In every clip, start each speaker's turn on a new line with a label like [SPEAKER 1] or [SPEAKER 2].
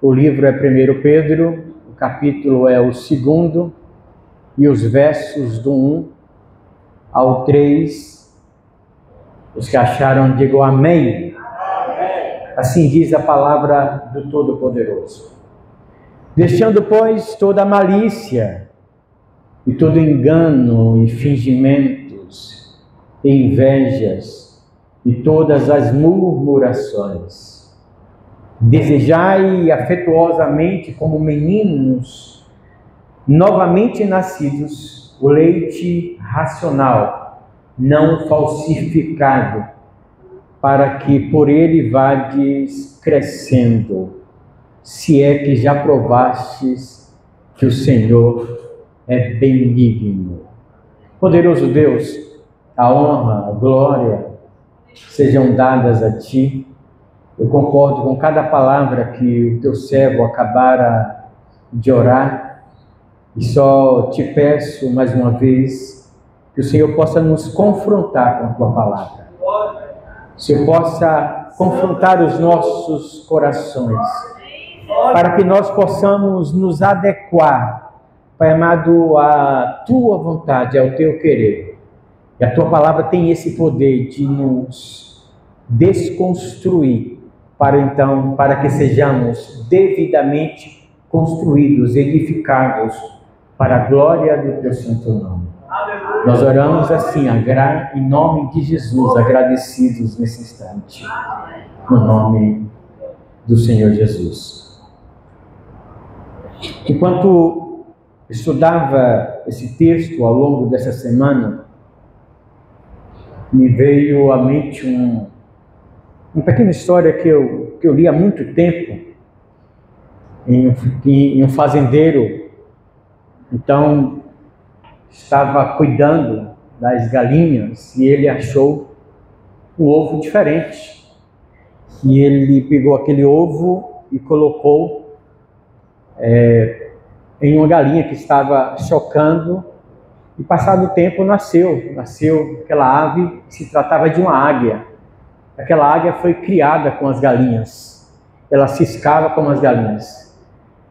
[SPEAKER 1] O livro é 1 Pedro, o capítulo é o 2 e os versos do 1 ao 3. Os que acharam, digam amém. Assim diz a palavra do Todo-Poderoso. Deixando, pois, toda a malícia e todo engano e fingimentos e invejas e todas as murmurações, desejai afetuosamente como meninos novamente nascidos o leite racional, não falsificado, para que por ele vades crescendo, se é que já provastes que o Senhor é benigno. Poderoso Deus, a honra, a glória sejam dadas a Ti. Eu concordo com cada palavra que o Teu servo acabara de orar, e só Te peço mais uma vez que o Senhor possa nos confrontar com a Tua palavra. O Senhor possa confrontar os nossos corações, para que nós possamos nos adequar, Pai amado, à Tua vontade, ao Teu querer. E a Tua palavra tem esse poder de nos desconstruir, para que sejamos devidamente construídos, edificados, para a glória do Teu santo nome. Nós oramos assim, em nome de Jesus, agradecidos nesse instante, no nome do Senhor Jesus. Enquanto estudava esse texto ao longo dessa semana, me veio à mente uma pequena história que eu li há muito tempo, em um fazendeiro. Então, estava cuidando das galinhas e ele achou um ovo diferente. E ele pegou aquele ovo e colocou em uma galinha que estava chocando, e passado o tempo nasceu aquela ave, se tratava de uma águia. Aquela águia foi criada com as galinhas, ela ciscava como as galinhas,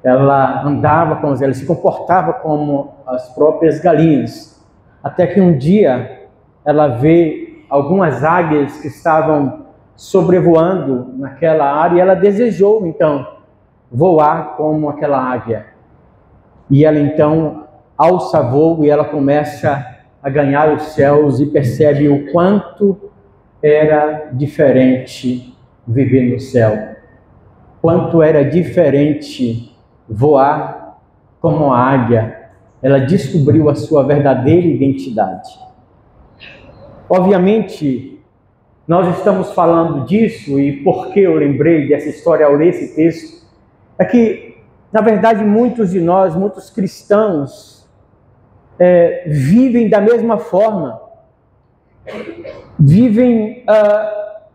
[SPEAKER 1] ela andava com as galinhas, se comportava como as próprias galinhas, até que um dia ela vê algumas águias que estavam sobrevoando naquela área, e ela desejou então voar como aquela águia. E ela então alça voo e ela começa a ganhar os céus e percebe o quanto era diferente viver no céu, quanto era diferente voar como a águia. Ela descobriu a sua verdadeira identidade. Obviamente, nós estamos falando disso, e por que eu lembrei dessa história ao ler esse texto, é que, na verdade, muitos de nós, muitos cristãos, vivem da mesma forma, vivem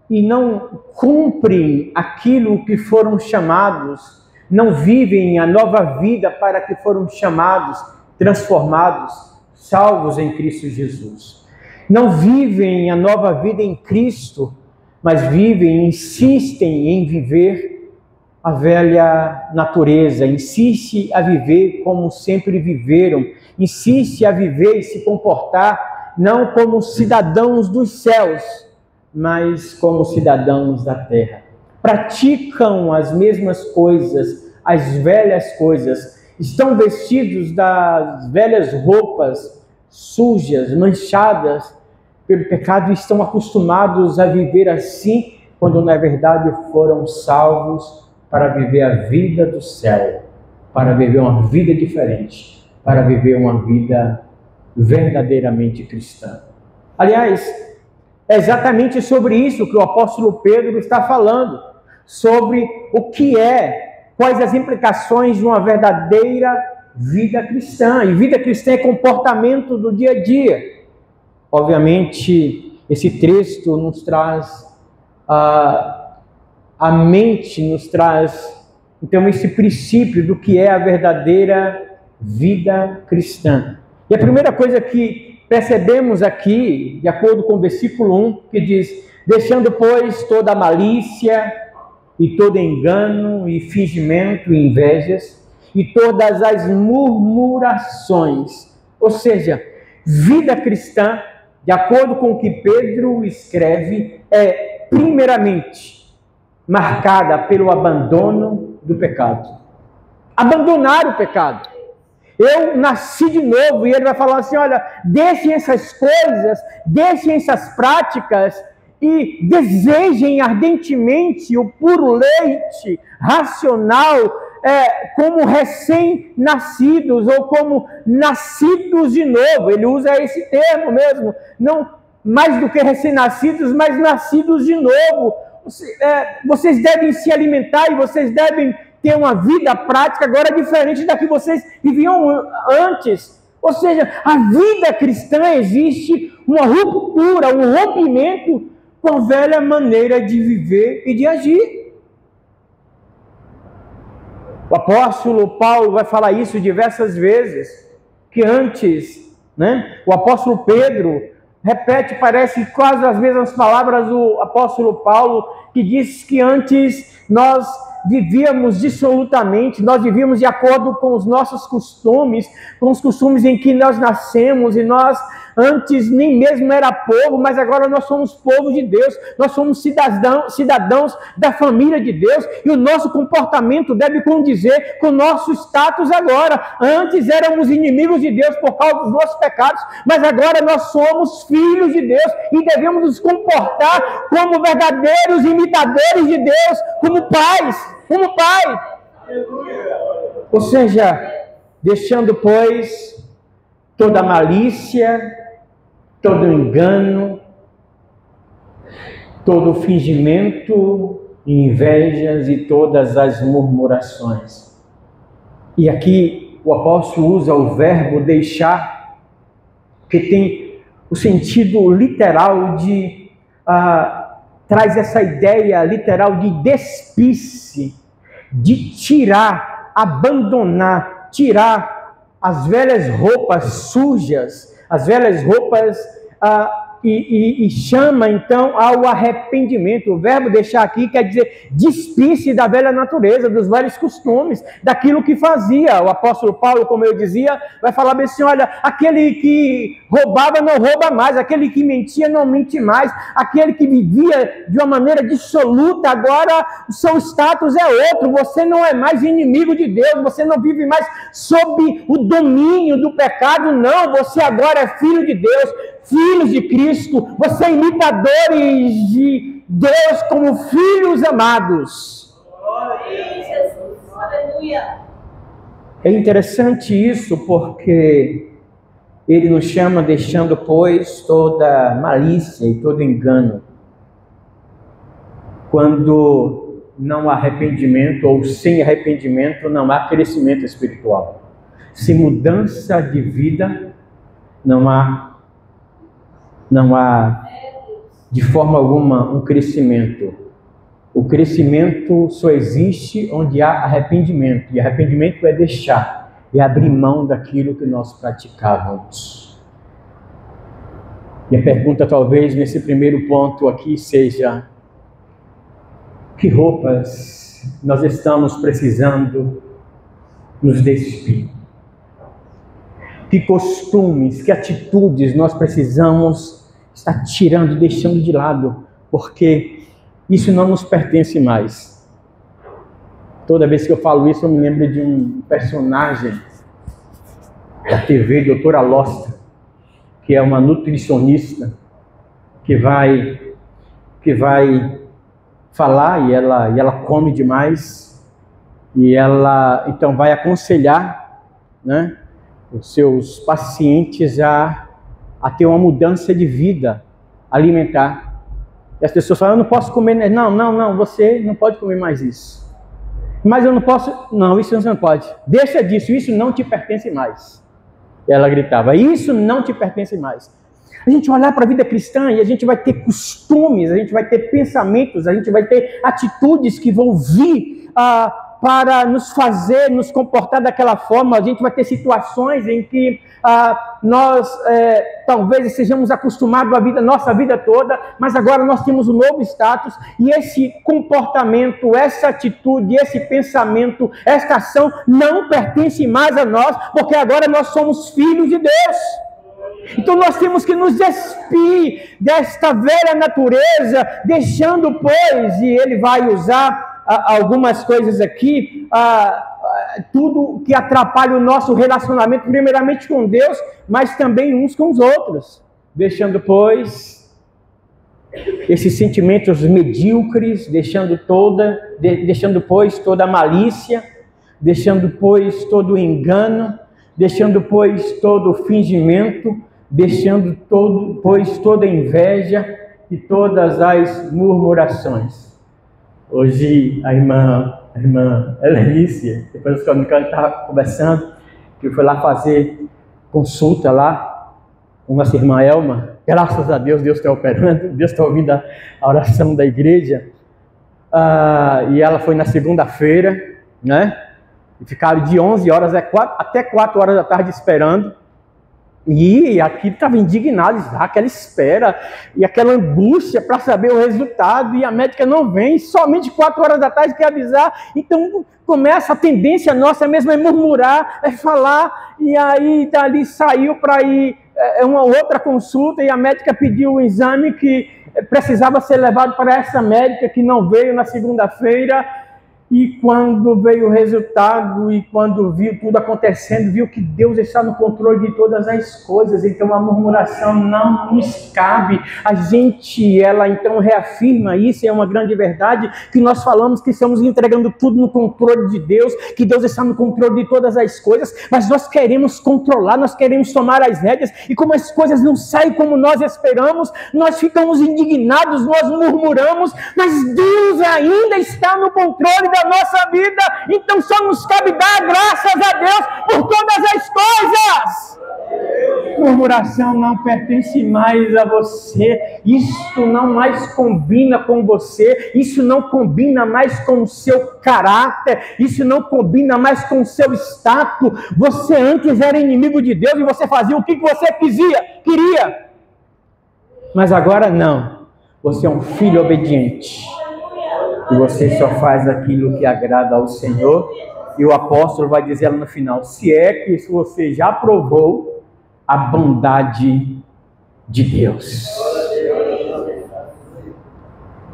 [SPEAKER 1] e não cumprem aquilo que foram chamados, não vivem a nova vida para que foram chamados, transformados, salvos em Cristo Jesus. Não vivem a nova vida em Cristo, mas vivem, insistem em viver a velha natureza, insiste a viver como sempre viveram, insiste a viver e se comportar não como cidadãos dos céus, mas como cidadãos da terra. Praticam as mesmas coisas, as velhas coisas, estão vestidos das velhas roupas sujas, manchadas pelo pecado, e estão acostumados a viver assim, quando na verdade foram salvos para viver a vida do céu, para viver uma vida diferente, para viver uma vida verdadeiramente cristã. Aliás, é exatamente sobre isso que o apóstolo Pedro está falando, sobre o que quais as implicações de uma verdadeira vida cristã. E vida cristã é comportamento do dia a dia. Obviamente, esse texto nos traz a mente, nos traz então esse princípio do que é a verdadeira vida cristã. E a primeira coisa que percebemos aqui, de acordo com o versículo 1, que diz: deixando, pois, toda a malícia e todo engano, e fingimento, e invejas, e todas as murmurações. Ou seja, vida cristã, de acordo com o que Pedro escreve, é primeiramente marcada pelo abandono do pecado. Abandonar o pecado. Eu nasci de novo, e ele vai falar assim, olha, deixem essas coisas, deixem essas práticas e desejem ardentemente o puro leite racional, como recém-nascidos ou como nascidos de novo. Ele usa esse termo mesmo, não mais do que recém-nascidos, mas nascidos de novo. Vocês devem se alimentar e vocês devem ter uma vida prática agora diferente da que vocês viviam antes. Ou seja, a vida cristã existe uma ruptura, um rompimento com a velha maneira de viver e de agir. O apóstolo Paulo vai falar isso diversas vezes, que antes, o apóstolo Pedro repete, parece quase as mesmas palavras do apóstolo Paulo, que diz que antes nós vivíamos dissolutamente, nós vivíamos de acordo com os nossos costumes, com os costumes em que nós nascemos, e nós antes nem mesmo era povo, mas agora nós somos povo de Deus, nós somos cidadãos da família de Deus, e o nosso comportamento deve condizer com o nosso status agora. Antes éramos inimigos de Deus por causa dos nossos pecados, mas agora nós somos filhos de Deus, e devemos nos comportar como verdadeiros imitadores de Deus, como pais, como Pai. Ou seja, deixando, pois, toda malícia, todo engano, todo fingimento, invejas e todas as murmurações. E aqui o apóstolo usa o verbo deixar, que tem o sentido literal de... traz essa ideia literal de despir-se, de tirar, abandonar, tirar as velhas roupas sujas, as velhas roupas, e chama então ao arrependimento. O verbo deixar aqui quer dizer despir-se da velha natureza, dos velhos costumes, daquilo que fazia. O apóstolo Paulo, como eu dizia, vai falar bem assim, olha, aquele que roubava não rouba mais, aquele que mentia não mente mais, aquele que vivia de uma maneira dissoluta, agora o seu status é outro, você não é mais inimigo de Deus, você não vive mais sob o domínio do pecado, não, você agora é filho de Deus, filhos de Cristo, você é imitadores de Deus como filhos amados. É interessante isso, porque ele nos chama deixando, pois, toda malícia e todo engano. Quando não há arrependimento, ou sem arrependimento, não há crescimento espiritual. Sem mudança de vida, não há de forma alguma um crescimento. O crescimento só existe onde há arrependimento. E arrependimento é deixar, é abrir mão daquilo que nós praticávamos. E a pergunta talvez nesse primeiro ponto aqui seja: que roupas nós estamos precisando nos despir? Que costumes, que atitudes nós precisamos estar tirando, deixando de lado, porque isso não nos pertence mais. Toda vez que eu falo isso, eu me lembro de um personagem da TV, doutora Lostra, que é uma nutricionista que vai falar, e ela come demais, e ela então vai aconselhar, os seus pacientes a ter uma mudança de vida alimentar. E as pessoas falam, eu não posso comer, não, você não pode comer mais isso. Mas eu não posso, não, isso você não pode. Deixa disso, isso não te pertence mais. E ela gritava, isso não te pertence mais. A gente vai olhar para a vida cristã e a gente vai ter costumes, a gente vai ter pensamentos, a gente vai ter atitudes que vão vir para nos fazer, nos comportar daquela forma. A gente vai ter situações em que nós talvez sejamos acostumados nossa vida toda, mas agora nós temos um novo status, e esse comportamento, essa atitude, esse pensamento, essa ação não pertence mais a nós, porque agora nós somos filhos de Deus. Então nós temos que nos despir desta velha natureza, deixando, pois, e ele vai usar algumas coisas aqui, tudo que atrapalha o nosso relacionamento, primeiramente com Deus, mas também uns com os outros. Deixando, pois, esses sentimentos medíocres, deixando, pois, toda a malícia, deixando, pois, todo o engano, deixando, pois, todo o fingimento, deixando, pois, toda a inveja e todas as murmurações. Hoje a irmã Helenice, depois que eu estava conversando, que foi lá fazer consulta lá com nossa irmã Elma. Graças a Deus, Deus está operando, Deus está ouvindo a oração da igreja. E ela foi na segunda-feira, né? E ficaram de 11 horas até 4 horas da tarde esperando. E aqui estava indignado, aquela espera e aquela angústia para saber o resultado, e a médica não vem, somente 4 horas da tarde quer avisar. Então começa a tendência nossa mesmo é murmurar, é falar, e aí dali saiu para ir uma outra consulta, e a médica pediu um exame que precisava ser levado para essa médica, que não veio na segunda-feira. E quando veio o resultado, e quando viu tudo acontecendo, viu que Deus está no controle de todas as coisas. Então a murmuração não nos cabe. Ela então reafirma isso, é uma grande verdade, que nós falamos que estamos entregando tudo no controle de Deus, que Deus está no controle de todas as coisas, mas nós queremos controlar, nós queremos tomar as rédeas, e como as coisas não saem como nós esperamos, nós ficamos indignados, nós murmuramos, mas Deus ainda está no controle da nossa vida, então só nos cabe dar graças a Deus por todas as coisas. Murmuração não pertence mais a você, isto não mais combina com você, isso não combina mais com o seu caráter, isso não combina mais com o seu status. Você antes era inimigo de Deus e você fazia o que você queria, mas agora não, você é um filho obediente. E você só faz aquilo que agrada ao Senhor. E o apóstolo vai dizer lá no final: se é que você já provou a bondade de Deus.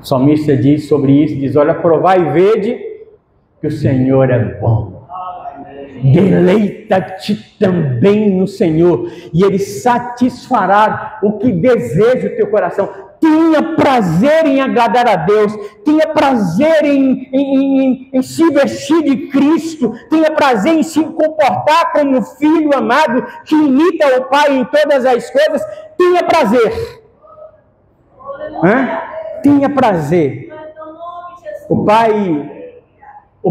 [SPEAKER 1] O salmista diz sobre isso, diz: olha, provai e vede que o Senhor é bom. Deleita-te também no Senhor, e Ele satisfará o que deseja o teu coração. Tenha prazer em agradar a Deus, tenha prazer em se vestir de Cristo, tenha prazer em se comportar como filho amado, que imita o Pai em todas as coisas. Tenha prazer. Tenha prazer. O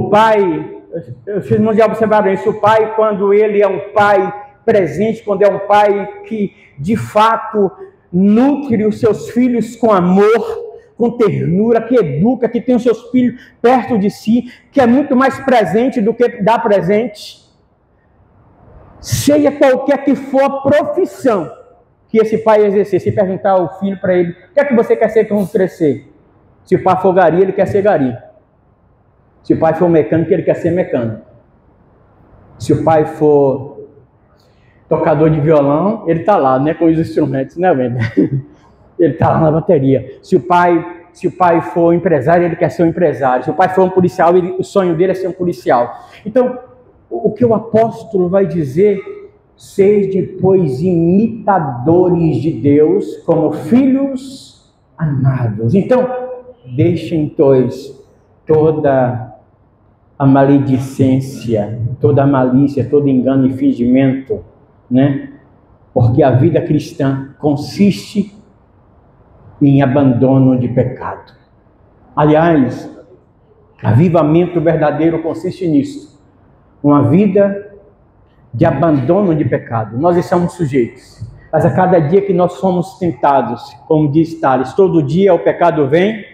[SPEAKER 1] pai, vocês não já observaram isso, o pai, quando ele é um pai presente, quando é um pai que de fato nutre os seus filhos com amor, com ternura, que educa, que tem os seus filhos perto de si, que é muito mais presente do que dá presente. Seja qualquer que for a profissão que esse pai exercer, se perguntar ao filho para ele: o que é que você quer ser quando crescer? Se o pai for gari, ele quer ser gari. Se o pai for mecânico, ele quer ser mecânico. Se o pai for tocador de violão, ele está lá, né, com os instrumentos, né, Wender? Ele está lá na bateria. Se o pai for empresário, ele quer ser um empresário. Se o pai for um policial, o sonho dele é ser um policial. Então, o que o apóstolo vai dizer: sede, pois, imitadores de Deus, como filhos amados. Então, deixem, pois, toda a maledicência, toda a malícia, todo engano e fingimento, né? Porque a vida cristã consiste em abandono de pecado. Aliás, avivamento verdadeiro consiste nisso, uma vida de abandono de pecado. Nós estamos sujeitos, mas a cada dia que nós somos tentados, como diz Tales, todo dia o pecado vem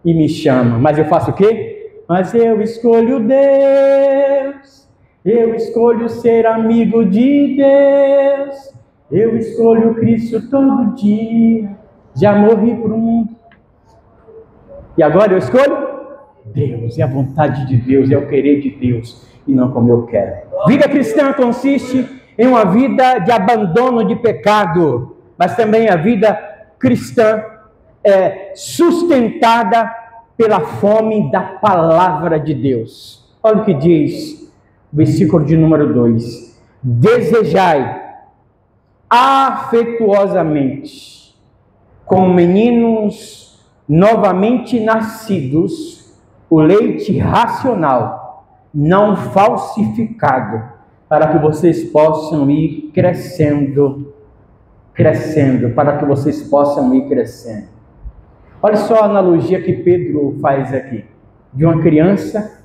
[SPEAKER 1] e me chama, mas eu faço o quê? mas eu escolho Deus. Eu escolho ser amigo de Deus. Eu escolho Cristo todo dia. Já morri para o mundo. E agora eu escolho Deus. É a vontade de Deus, é o querer de Deus, e não como eu quero. Vida cristã consiste em uma vida de abandono de pecado, mas também a vida cristã é sustentada pela fome da palavra de Deus. Olha o que diz o versículo de número 2. Desejai afetuosamente, como meninos novamente nascidos, o leite racional, não falsificado, para que vocês possam ir crescendo, para que vocês possam ir crescendo. Olha só a analogia que Pedro faz aqui, de uma criança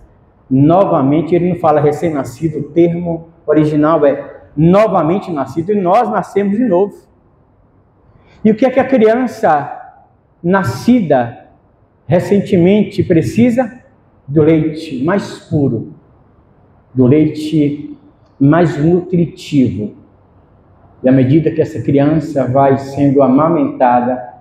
[SPEAKER 1] novamente, ele não fala recém-nascido, o termo original é novamente nascido, e nós nascemos de novo. E o que é que a criança nascida recentemente precisa? Do leite mais puro, do leite mais nutritivo. E à medida que essa criança vai sendo amamentada,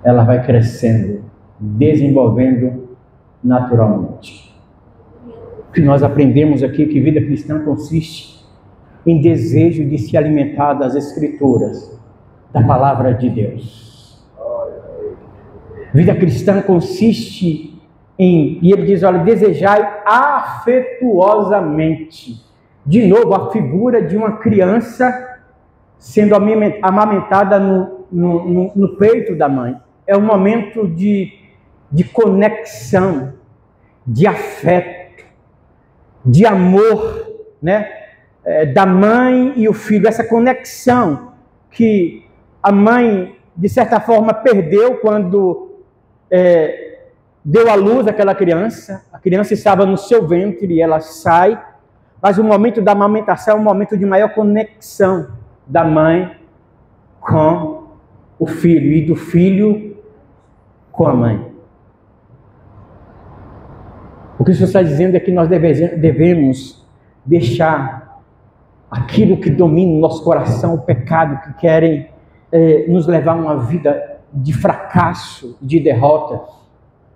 [SPEAKER 1] ela vai crescendo, desenvolvendo naturalmente. O que nós aprendemos aqui é que vida cristã consiste em desejo de se alimentar das Escrituras, da palavra de Deus. Vida cristã consiste em, e ele diz, olha, desejai afetuosamente. De novo, a figura de uma criança sendo amamentada no peito da mãe. É um momento de conexão, de afeto, de amor, né? Da mãe e o filho. Essa conexão que a mãe, de certa forma, perdeu quando deu à luz àquela criança. A criança estava no seu ventre e ela sai. Mas o momento da amamentação é um momento de maior conexão da mãe com o filho e do filho com a mãe. O que Jesus está dizendo é que nós devemos deixar aquilo que domina o nosso coração, o pecado, que querem nos levar a uma vida de fracasso, de derrota.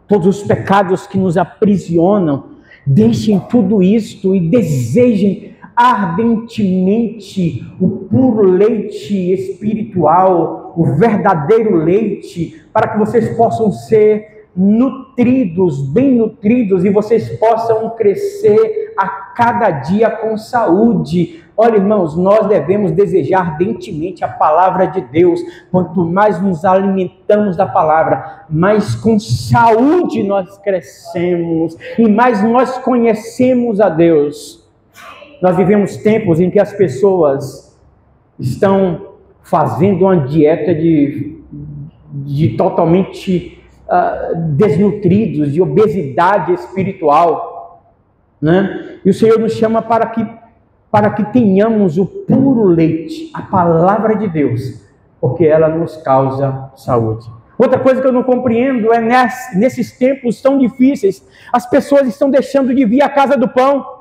[SPEAKER 1] Todos os pecados que nos aprisionam, deixem tudo isto e desejem ardentemente o puro leite espiritual, o verdadeiro leite, para que vocês possam ser nutridos, bem nutridos, e vocês possam crescer a cada dia com saúde. Olha, irmãos, nós devemos desejar ardentemente a palavra de Deus. Quanto mais nos alimentamos da palavra, mais com saúde nós crescemos e mais nós conhecemos a Deus. Nós vivemos tempos em que as pessoas estão fazendo uma dieta de totalmente desnutridos, de obesidade espiritual, né? E o Senhor nos chama para que tenhamos o puro leite, a palavra de Deus, porque ela nos causa saúde. Outra coisa que eu não compreendo é nesses tempos tão difíceis, as pessoas estão deixando de vir à casa do pão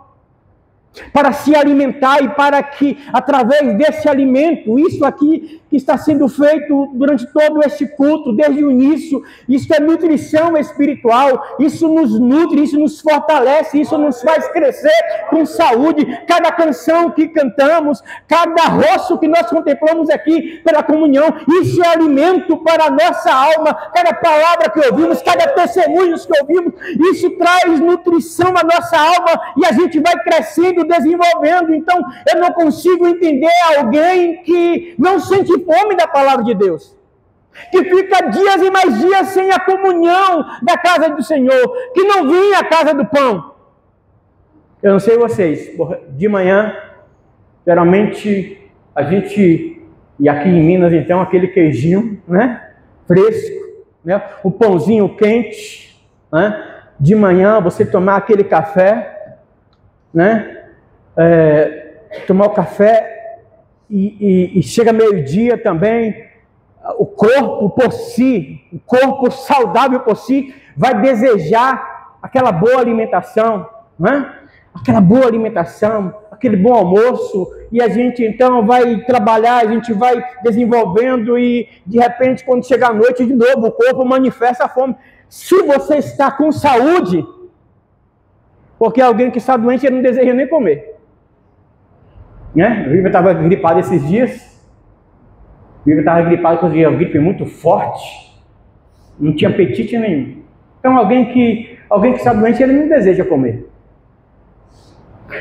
[SPEAKER 1] para se alimentar, e para que, através desse alimento, isso aqui que está sendo feito durante todo este culto, desde o início, isso é nutrição espiritual, isso nos nutre, isso nos fortalece, isso nos faz crescer com saúde. Cada canção que cantamos, cada rosto que nós contemplamos aqui pela comunhão, isso é alimento para a nossa alma. Cada palavra que ouvimos, cada testemunho que ouvimos, isso traz nutrição à nossa alma, e a gente vai crescendo, desenvolvendo. Então eu não consigo entender alguém que não sente fome da palavra de Deus, que fica dias e mais dias sem a comunhão da casa do Senhor, que não vem à casa do pão. Eu não sei vocês, de manhã geralmente a gente, e aqui em Minas então, aquele queijinho, né, fresco, né, o pãozinho quente, né, de manhã você tomar aquele café, né, tomar o café, e chega meio-dia também, o corpo por si, o corpo saudável por si, vai desejar aquela boa alimentação, né? Aquela boa alimentação, aquele bom almoço, e a gente então vai trabalhar, a gente vai desenvolvendo e de repente quando chega a noite de novo o corpo manifesta a fome. Se você está com saúde, porque alguém que está doente ele não deseja nem comer, né? Eu estava gripado esses dias, eu estava gripado porque a gripe muito forte, não tinha apetite nenhum. Então alguém que está doente ele não deseja comer.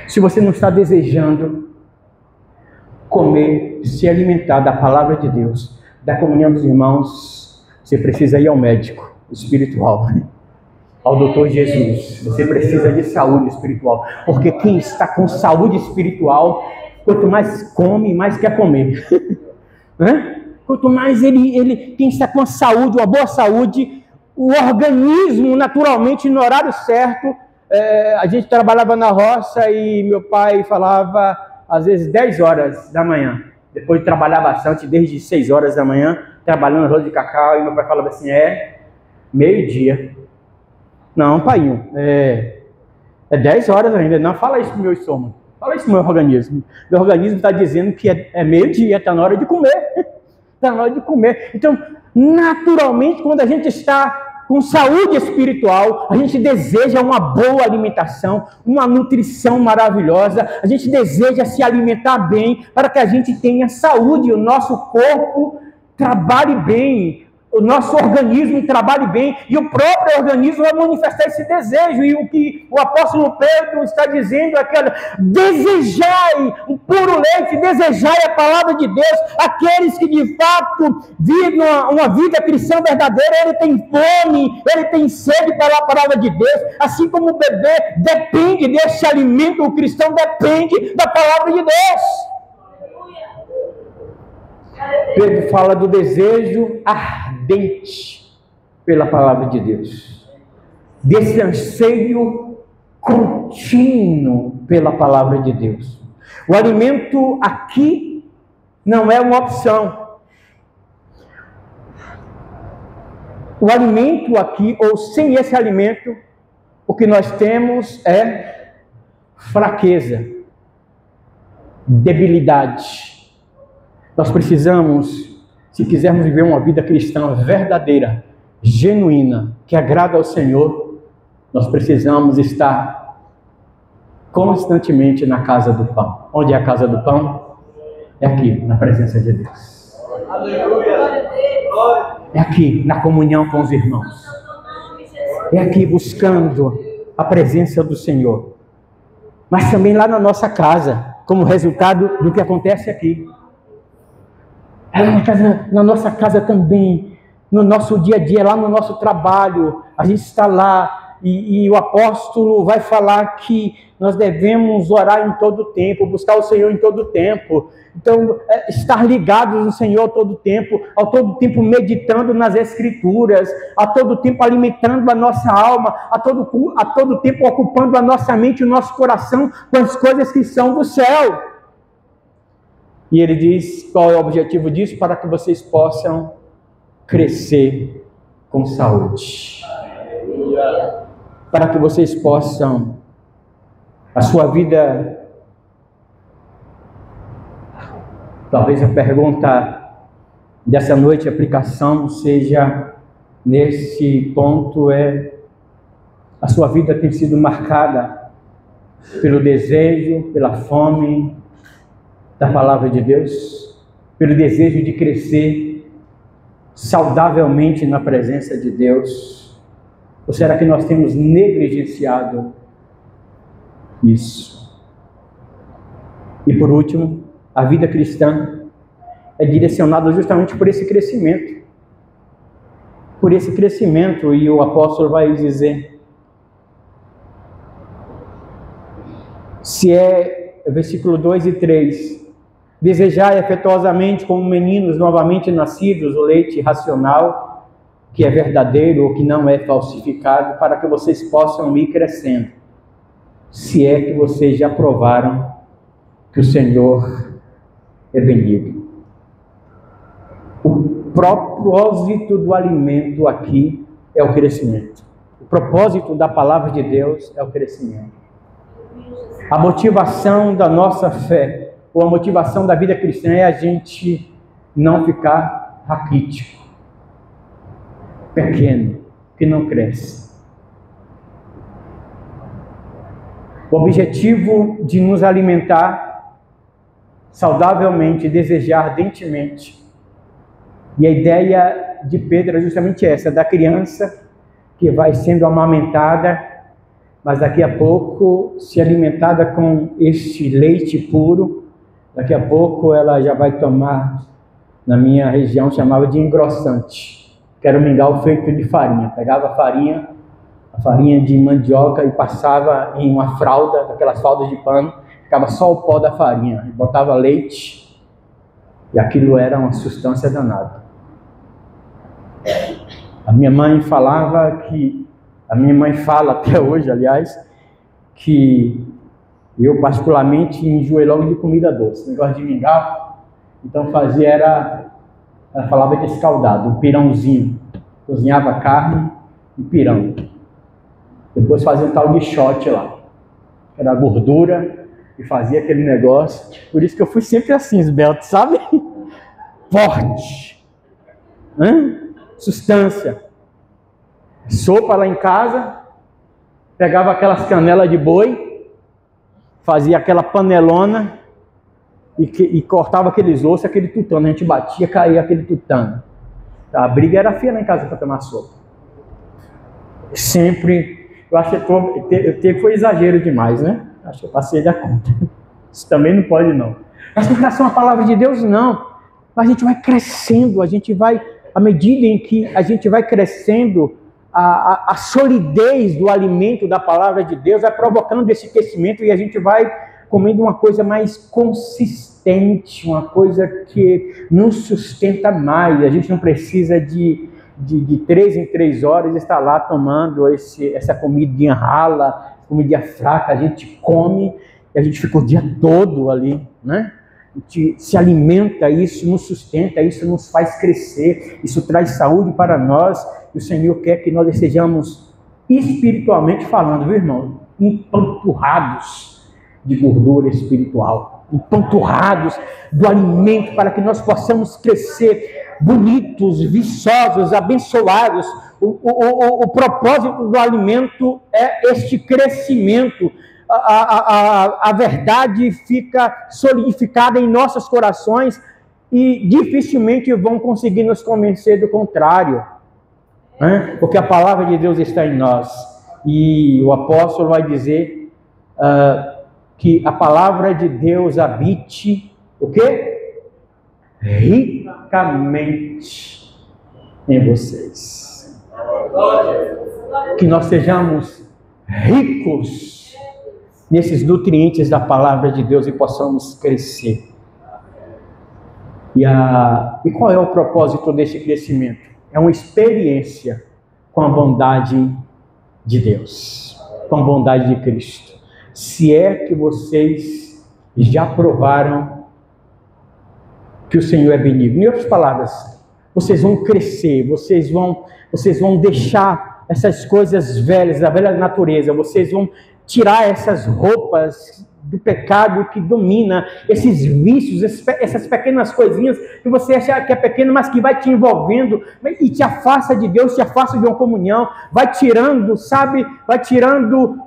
[SPEAKER 1] Se você não está desejando comer, se alimentar da palavra de Deus, da comunhão dos irmãos, você precisa ir ao médico espiritual, ao doutor Jesus. Você precisa de saúde espiritual, porque quem está com saúde espiritual, quanto mais come, mais quer comer. Quanto mais quem está com a saúde, uma boa saúde, o organismo naturalmente no horário certo. A gente trabalhava na roça e meu pai falava às vezes 10 horas da manhã, depois de trabalhar bastante, desde 6 horas da manhã, trabalhando na roça de cacau, e meu pai falava assim, meio-dia. Não, pai, é 10 horas ainda. Não, fala isso pro meu estômago, fala isso pro meu organismo. Meu organismo está dizendo que é meio-dia, está na hora de comer. Está na hora de comer. Então, naturalmente, quando a gente está com saúde espiritual, a gente deseja uma boa alimentação, uma nutrição maravilhosa, a gente deseja se alimentar bem, para que a gente tenha saúde, o nosso corpo trabalhe bem, o nosso organismo trabalhe bem, e o próprio organismo vai manifestar esse desejo, e o que o apóstolo Pedro está dizendo é que desejai o puro leite, desejai a palavra de Deus. Aqueles que de fato vivem uma vida cristã verdadeira, ele tem fome, ele tem sede pela palavra de Deus, assim como o bebê depende desse alimento, o cristão depende da palavra de Deus. Pedro fala do desejo ardente pela palavra de Deus, desse anseio contínuo pela palavra de Deus. O alimento aqui não é uma opção. O alimento aqui, ou sem esse alimento, o que nós temos é fraqueza, debilidade. Nós precisamos, se quisermos viver uma vida cristã verdadeira, genuína, que agrada ao Senhor, nós precisamos estar constantemente na casa do pão. Onde é a casa do pão? É aqui, na presença de Deus. É aqui, na comunhão com os irmãos. É aqui, buscando a presença do Senhor. Mas também lá na nossa casa, como resultado do que acontece aqui. Na nossa casa também, no nosso dia a dia, lá no nosso trabalho, a gente está lá e o apóstolo vai falar que nós devemos orar em todo o tempo, buscar o Senhor em todo o tempo. Então, estar ligados no Senhor a todo tempo, a todo tempo meditando nas Escrituras, a todo tempo alimentando a nossa alma, a todo tempo ocupando a nossa mente e o nosso coração com as coisas que são do céu. E ele diz qual é o objetivo disso, para que vocês possam crescer com saúde. Para que vocês possam, a sua vida, talvez a pergunta dessa noite, a aplicação seja nesse ponto, a sua vida tem sido marcada pelo desejo, pela fome da palavra de Deus, pelo desejo de crescer saudavelmente na presença de Deus? Ou será que nós temos negligenciado isso? E por último, a vida cristã é direcionada justamente por esse crescimento. Por esse crescimento, e o apóstolo vai dizer, se versículo 2 e 3, desejai afetuosamente como meninos novamente nascidos o leite racional, que é verdadeiro ou que não é falsificado, para que vocês possam ir crescendo, se é que vocês já provaram que o Senhor é benigno. O propósito do alimento aqui é o crescimento. O propósito da palavra de Deus é o crescimento. A motivação da nossa fé, ou a motivação da vida cristã, é a gente não ficar raquítico, pequeno, que não cresce. O objetivo de nos alimentar saudavelmente, desejar ardentemente. E a ideia de Pedro é justamente essa, da criança que vai sendo amamentada, mas daqui a pouco, se alimentada com este leite puro, daqui a pouco ela já vai tomar, na minha região chamava de engrossante, que era um mingau feito de farinha. Pegava a farinha de mandioca e passava em uma fralda, aquelas fraldas de pano, ficava só o pó da farinha, e botava leite, e aquilo era uma substância danada. A minha mãe fala até hoje, aliás, que eu particularmente enjoei logo de comida doce, negócio de mingau. Então ela falava de escaldado, um pirãozinho, cozinhava carne e pirão. Depois fazia um tal de shot lá, era gordura, e fazia aquele negócio. Por isso que eu fui sempre assim, esbelto, sabe? Forte. Substância. Sopa lá em casa, pegava aquelas canelas de boi, fazia aquela panelona e cortava aqueles ossos, aquele tutano. A gente batia, caía aquele tutano. A briga era feia lá em casa para tomar sopa. Sempre, eu acho que foi exagero demais, né? Acho que eu passei da conta. Isso também não pode, não. Mas com relação à palavra de Deus, não. A gente vai crescendo, à medida em que a gente vai crescendo, a solidez do alimento da palavra de Deus vai provocando esse crescimento e a gente vai comendo uma coisa mais consistente, uma coisa que nos sustenta mais. A gente não precisa de 3 em 3 horas estar lá tomando essa comidinha rala, comidinha fraca. A gente come e a gente fica o dia todo ali, né? A gente se alimenta, isso nos sustenta, isso nos faz crescer, isso traz saúde para nós. E o Senhor quer que nós sejamos, espiritualmente falando, viu, irmão? Empanturrados de gordura espiritual, empanturrados do alimento, para que nós possamos crescer bonitos, viçosos, abençoados. O propósito do alimento é este crescimento. A verdade fica solidificada em nossos corações e dificilmente vão conseguir nos convencer do contrário, né? Porque a palavra de Deus está em nós. E o apóstolo vai dizer que a palavra de Deus habite o quê? Ricamente em vocês. Que nós sejamos ricos nesses nutrientes da palavra de Deus e possamos crescer. E qual é o propósito desse crescimento? É uma experiência com a bondade de Deus, com a bondade de Cristo. Se é que vocês já provaram que o Senhor é benigno. Em outras palavras, vocês vão crescer, vocês vão deixar essas coisas velhas, da velha natureza, vocês vão tirar essas roupas do pecado que domina, esses vícios, essas pequenas coisinhas que você acha que é pequeno, mas que vai te envolvendo e te afasta de Deus, te afasta de uma comunhão, vai tirando, sabe, vai tirando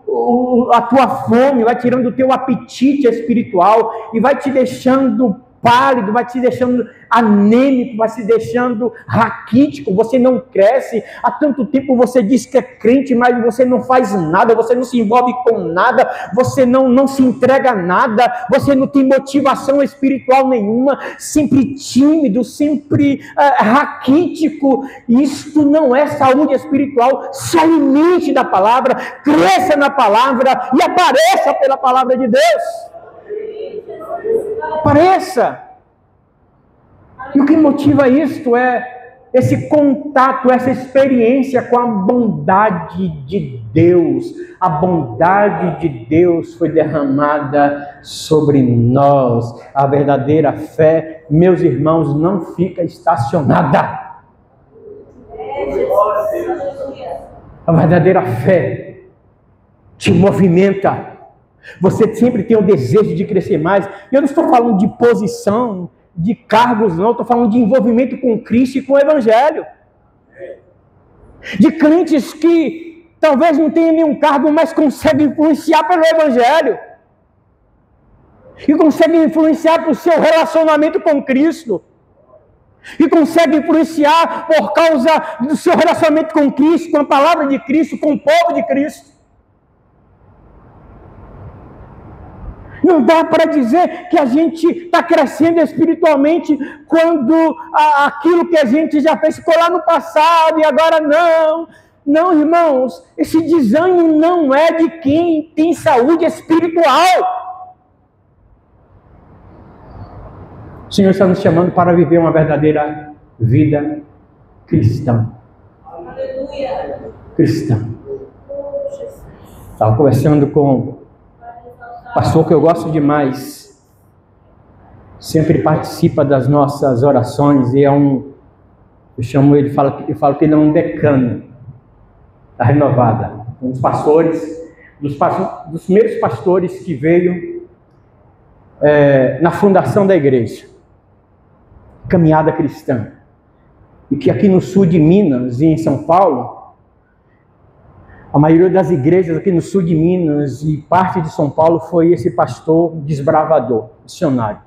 [SPEAKER 1] a tua fome, vai tirando o teu apetite espiritual e vai te deixando pálido, vai te deixando anêmico, vai te deixando raquítico. Você não cresce. Há tanto tempo você diz que é crente, mas você não faz nada, você não se envolve com nada, você não se entrega a nada, você não tem motivação espiritual nenhuma, sempre tímido, sempre raquítico. Isto não é saúde espiritual. Se alimente da palavra, cresça na palavra e apareça pela palavra de Deus. Apareça. E o que motiva isto é esse contato, essa experiência com a bondade de Deus. A bondade de Deus foi derramada sobre nós. A verdadeira fé, meus irmãos, não fica estacionada. A verdadeira fé te movimenta. Você sempre tem o desejo de crescer mais. E eu não estou falando de posição, de cargos, não. Estou falando de envolvimento com Cristo e com o Evangelho. De crentes que talvez não tenham nenhum cargo, mas conseguem influenciar pelo Evangelho. E conseguem influenciar por seu relacionamento com Cristo. E conseguem influenciar por causa do seu relacionamento com Cristo, com a palavra de Cristo, com o povo de Cristo. Não dá para dizer que a gente está crescendo espiritualmente quando aquilo que a gente já fez ficou lá no passado e agora não. Não, irmãos, esse desânimo não é de quem tem saúde espiritual. O Senhor está nos chamando para viver uma verdadeira vida cristã.
[SPEAKER 2] Aleluia.
[SPEAKER 1] Cristã. Estava conversando com pastor que eu gosto demais, sempre participa das nossas orações e eu chamo ele, eu falo que ele é um decano da Renovada, um dos pastores, dos primeiros pastores que veio na fundação da igreja, Caminhada Cristã, e que aqui no sul de Minas e em São Paulo, a maioria das igrejas aqui no sul de Minas e parte de São Paulo foi esse pastor desbravador, missionário.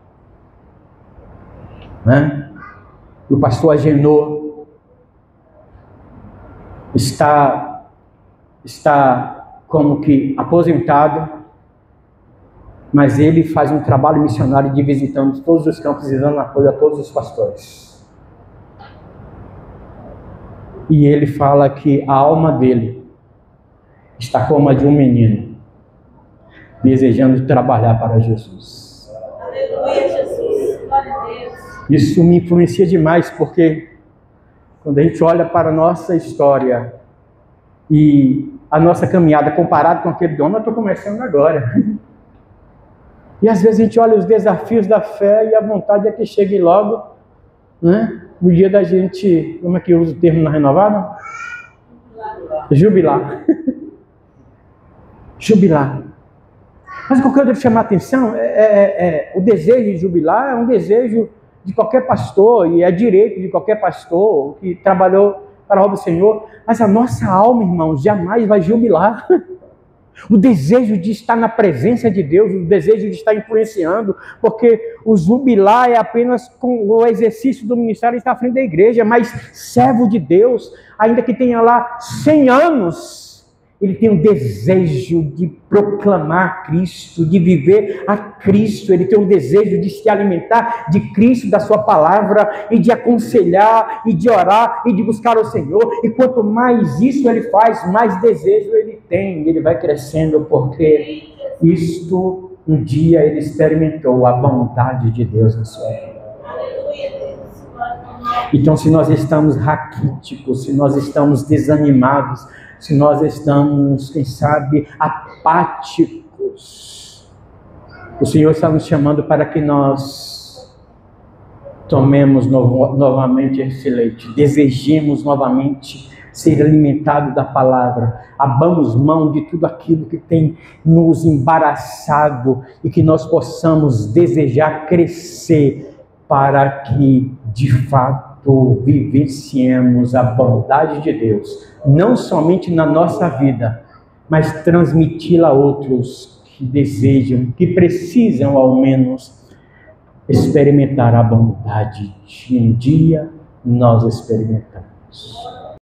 [SPEAKER 1] Né? O pastor Agenor está como que aposentado, mas ele faz um trabalho missionário de visitando todos os campos e dando apoio a todos os pastores. E ele fala que a alma dele está como a de um menino, desejando trabalhar para Jesus.
[SPEAKER 2] Aleluia, Jesus. Glória a Deus.
[SPEAKER 1] Isso me influencia demais, porque quando a gente olha para a nossa história e a nossa caminhada comparado com aquele homem, eu estou começando agora. E às vezes a gente olha os desafios da fé e a vontade é que chegue logo, né? No dia da gente, como é que usa o termo na Renovada? Jubilar. Jubilar. Mas o que eu quero chamar a atenção o desejo de jubilar é um desejo de qualquer pastor, e é direito de qualquer pastor que trabalhou para a obra do Senhor, mas a nossa alma, irmãos, jamais vai jubilar. O desejo de estar na presença de Deus, o desejo de estar influenciando, porque o jubilar é apenas com o exercício do ministério estar à frente da igreja, mas servo de Deus, ainda que tenha lá 100 anos, ele tem um desejo de proclamar Cristo, de viver a Cristo, ele tem um desejo de se alimentar de Cristo, da sua palavra, e de aconselhar, e de orar, e de buscar o Senhor, e quanto mais isso ele faz, mais desejo ele tem, ele vai crescendo, porque isto, um dia ele experimentou a bondade de Deus na sua vida. Então, se nós estamos raquíticos, se nós estamos desanimados, se nós estamos, quem sabe, apáticos, o Senhor está nos chamando para que nós tomemos novamente esse leite, desejemos novamente ser alimentados da palavra, abamos mão de tudo aquilo que tem nos embaraçado e que nós possamos desejar crescer para que, de fato, vivenciemos a bondade de Deus, não somente na nossa vida, mas transmiti-la a outros que desejam, que precisam ao menos experimentar a bondade que um dia nós experimentamos.